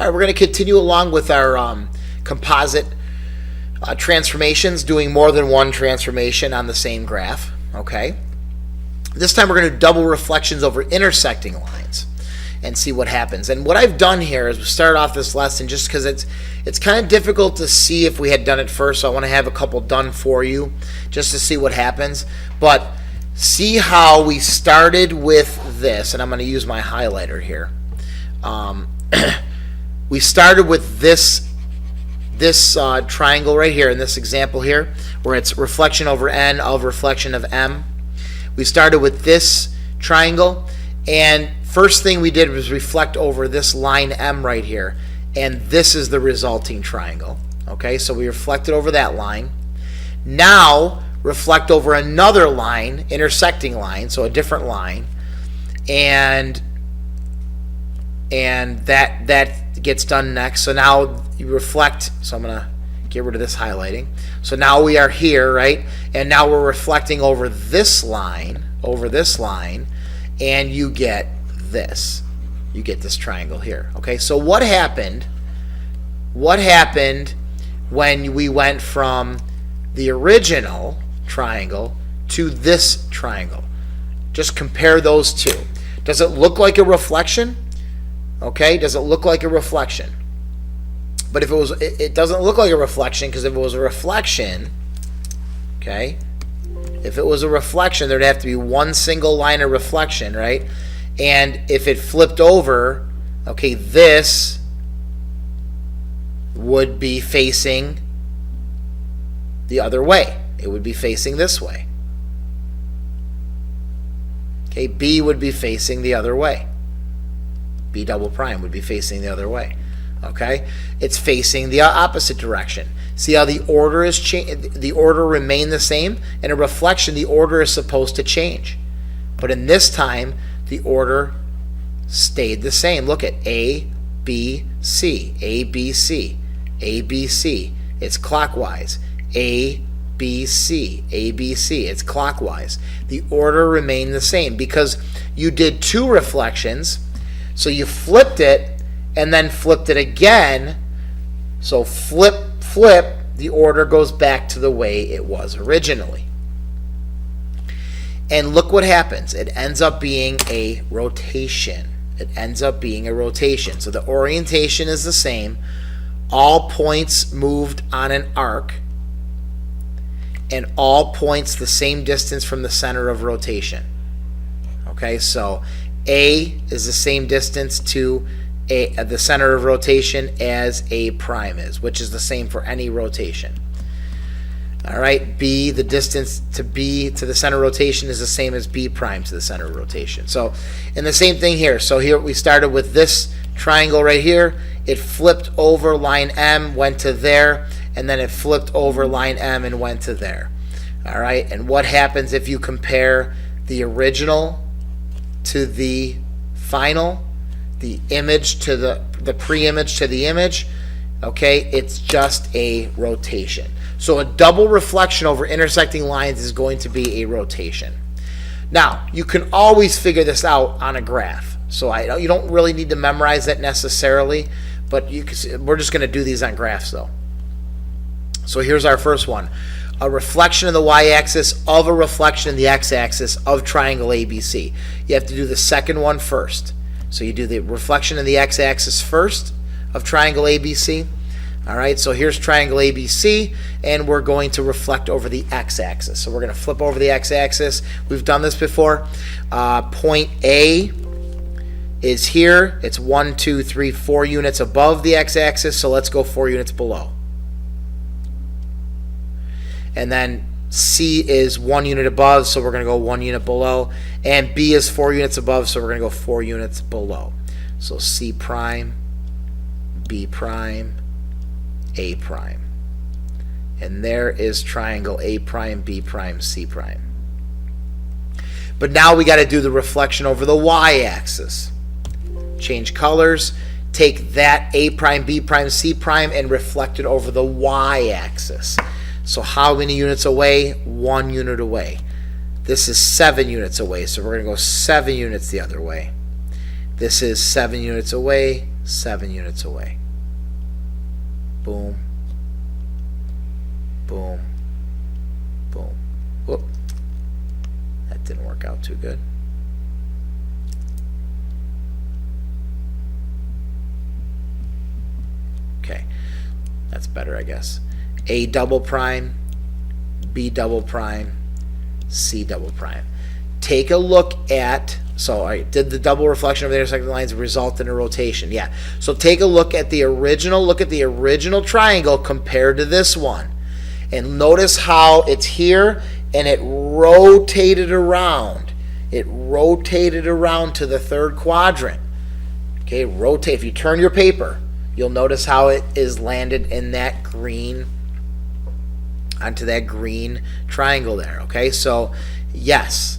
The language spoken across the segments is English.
All right, we're going to continue along with our composite transformations, doing more than one transformation on the same graph. Okay. This time we're going to do double reflections over intersecting lines and see what happens. And what I've done here is we start off this lesson just because it's kind of difficult to see if we had done it first, so I want to have a couple done for you just to see what happens. But see how we started with this, and I'm going to use my highlighter here. We started with this triangle right here in this example here, where it's reflection over n of reflection of m. We started with this triangle, and first thing we did was reflect over this line m right here, and this is the resulting triangle. Okay, so we reflected over that line. Now reflect over another line, intersecting line, so a different line, and that gets done next. So now you reflect, so I'm going to get rid of this highlighting. So now we are here, right? And now we're reflecting over this line, and you get this. You get this triangle here. Okay, so what happened when we went from the original triangle to this triangle? Just compare those two. Does it look like a reflection? Okay, does it look like a reflection? But if it doesn't look like a reflection, because if it was a reflection, okay, if it was a reflection, there'd have to be one single line of reflection, right? And if it flipped over, okay, this would be facing the other way. It would be facing this way. Okay, B would be facing the other way. B double prime would be facing the other way. Okay, it's facing the opposite direction. See how the order is the order remained the same. In a reflection, the order is supposed to change, but in this time, the order stayed the same. Look at A, B, C, A, B, C, A, B, C. It's clockwise. A, B, C, A, B, C. It's clockwise. The order remained the same because you did two reflections. So you flipped it and then flipped it again. So flip, the order goes back to the way it was originally. And look what happens. It ends up being a rotation. It ends up being a rotation. So the orientation is the same. All points moved on an arc, and all points the same distance from the center of rotation. Okay, so A is the same distance to the center of rotation as A prime is, which is the same for any rotation. All right, B, the distance to B to the center of rotation is the same as B prime to the center of rotation. So, and the same thing here. So here we started with this triangle right here. It flipped over line M, went to there, and then it flipped over line M and went to there. All right, and what happens if you compare the original to the final, the image to the pre-image to the image? Okay, it's just a rotation. So a double reflection over intersecting lines is going to be a rotation. Now, you can always figure this out on a graph. So you don't really need to memorize that necessarily, but we're just going to do these on graphs though. So here's our first one. A reflection in the y-axis of a reflection in the x-axis of triangle ABC. You have to do the second one first. So you do the reflection in the x-axis first of triangle ABC. All right, so here's triangle ABC, and we're going to reflect over the x-axis. So we're going to flip over the x-axis. We've done this before. Point A is here. It's 1, 2, 3, 4 units above the x-axis, so let's go 4 units below. And then C is 1 unit above, so we're going to go 1 unit below. And B is 4 units above, so we're going to go 4 units below. So C prime, B prime, A prime. And there is triangle A prime, B prime, C prime. But now we got to do the reflection over the y-axis. Change colors. Take that A prime, B prime, C prime and reflect it over the y-axis. So how many units away? 1 unit away. This is 7 units away, so we're going to go 7 units the other way. This is 7 units away, 7 units away. Boom, boom, boom. Whoop. That didn't work out too good. Okay, that's better, I guess. A double prime, B double prime, C double prime. Take a look at, so all right, did the double reflection of the intersecting lines result in a rotation? Yeah. So take a look at the original triangle compared to this one. And notice how it's here and it rotated around. It rotated around to the third quadrant. Okay, rotate. If you turn your paper, you'll notice how it is landed in that green, onto that green triangle there. Okay, so yes.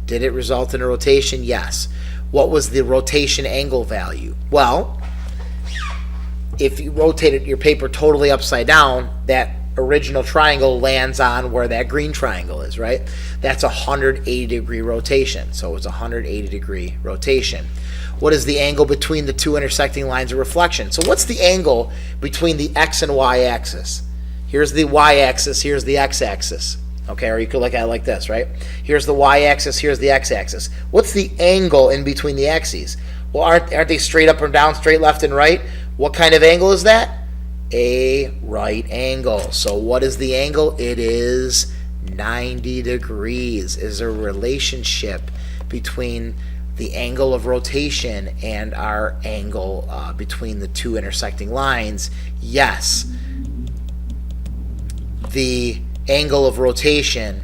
Did it result in a rotation? Yes. What was the rotation angle value? Well, if you rotated your paper totally upside down, that original triangle lands on where that green triangle is, right? That's a 180-degree rotation. So it's a 180-degree rotation. What is the angle between the two intersecting lines of reflection? So what's the angle between the x and y axis? Here's the y-axis, here's the x-axis. Okay, or you could look at it like this, right? Here's the y-axis, here's the x-axis. What's the angle in between the axes? Well, aren't they straight up and down, straight left and right? What kind of angle is that? A right angle. So what is the angle? It is 90 degrees. Is there a relationship between the angle of rotation and our angle between the two intersecting lines? Yes. The angle of rotation,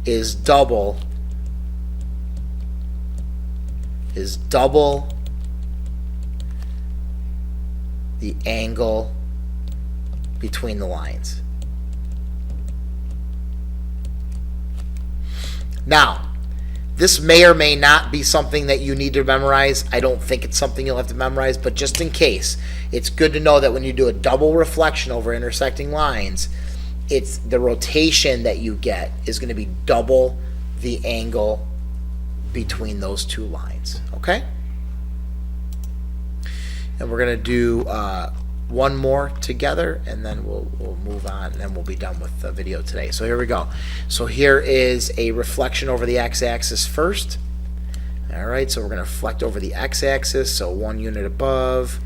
is double the angle between the lines. Now, this may or may not be something that you need to memorize. I don't think it's something you'll have to memorize, but just in case, it's good to know that when you do a double reflection over intersecting lines, it's the rotation that you get is going to be double the angle between those two lines. Okay? And we're going to do one more together, and then we'll move on, and then we'll be done with the video today. So here we go. So here is a reflection over the x-axis first. All right, so we're going to reflect over the x-axis, so 1 unit above,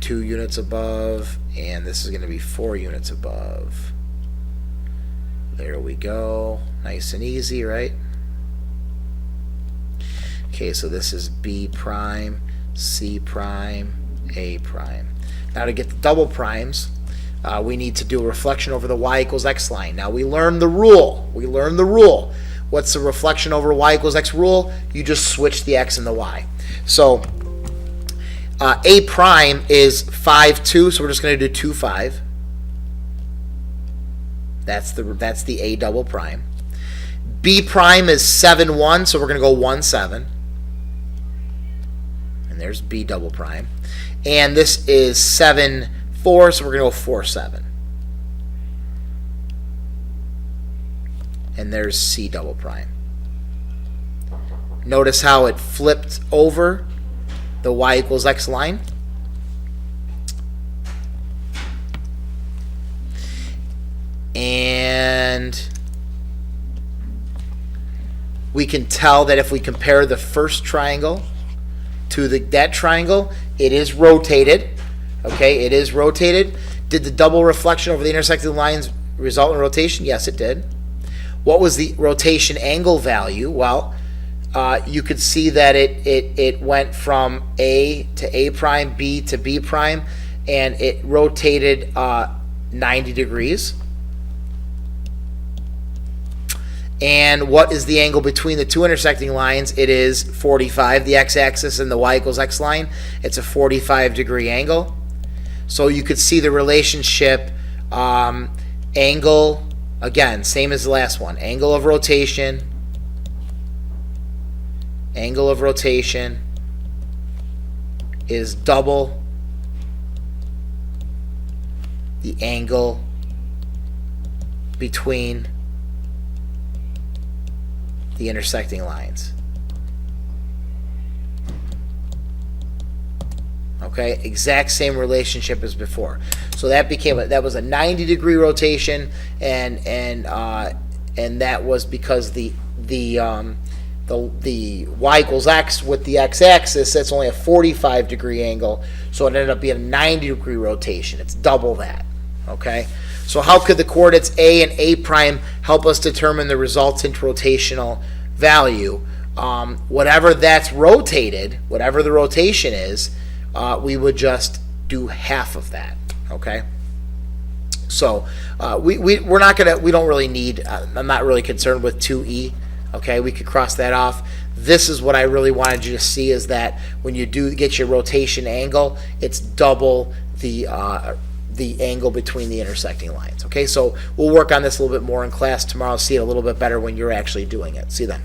2 units above, and this is going to be 4 units above. There we go. Nice and easy, right? Okay, so this is B prime, C prime, A prime. Now to get the double primes, we need to do a reflection over the y equals x line. Now we learned the rule. What's the reflection over y equals x rule? You just switch the x and the y. So A prime is 5, 2, so we're just going to do 2, 5. That's the A double prime. B prime is 7, 1, so we're going to go 1, 7. And there's B double prime. And this is 7, 4, so we're going to go 4, 7. And there's C double prime. Notice how it flipped over the y equals x line. And we can tell that if we compare the first triangle to that triangle, it is rotated. Okay, it is rotated. Did the double reflection over the intersecting lines result in rotation? Yes, it did. What was the rotation angle value? Well, you could see that it went from A to A prime, B to B prime, and it rotated 90 degrees. And what is the angle between the two intersecting lines? It is 45, the x-axis and the y equals x line. It's a 45-degree angle. So you could see the relationship, angle, again, same as the last one. Angle of rotation is double the angle between the intersecting lines. Okay, exact same relationship as before. So that was a 90-degree rotation, and that was because the y equals x with the x-axis, that's only a 45-degree angle, so it ended up being a 90-degree rotation. It's double that. Okay, so how could the coordinates a and a prime help us determine the resultant rotational value? Whatever that's rotated, whatever the rotation is, we would just do half of that. Okay, so we don't really need. I'm not really concerned with 2e. Okay, we could cross that off. This is what I really wanted you to see, is that when you do get your rotation angle, it's double the angle between the intersecting lines. Okay, so we'll work on this a little bit more in class tomorrow. See it a little bit better when you're actually doing it. See you then.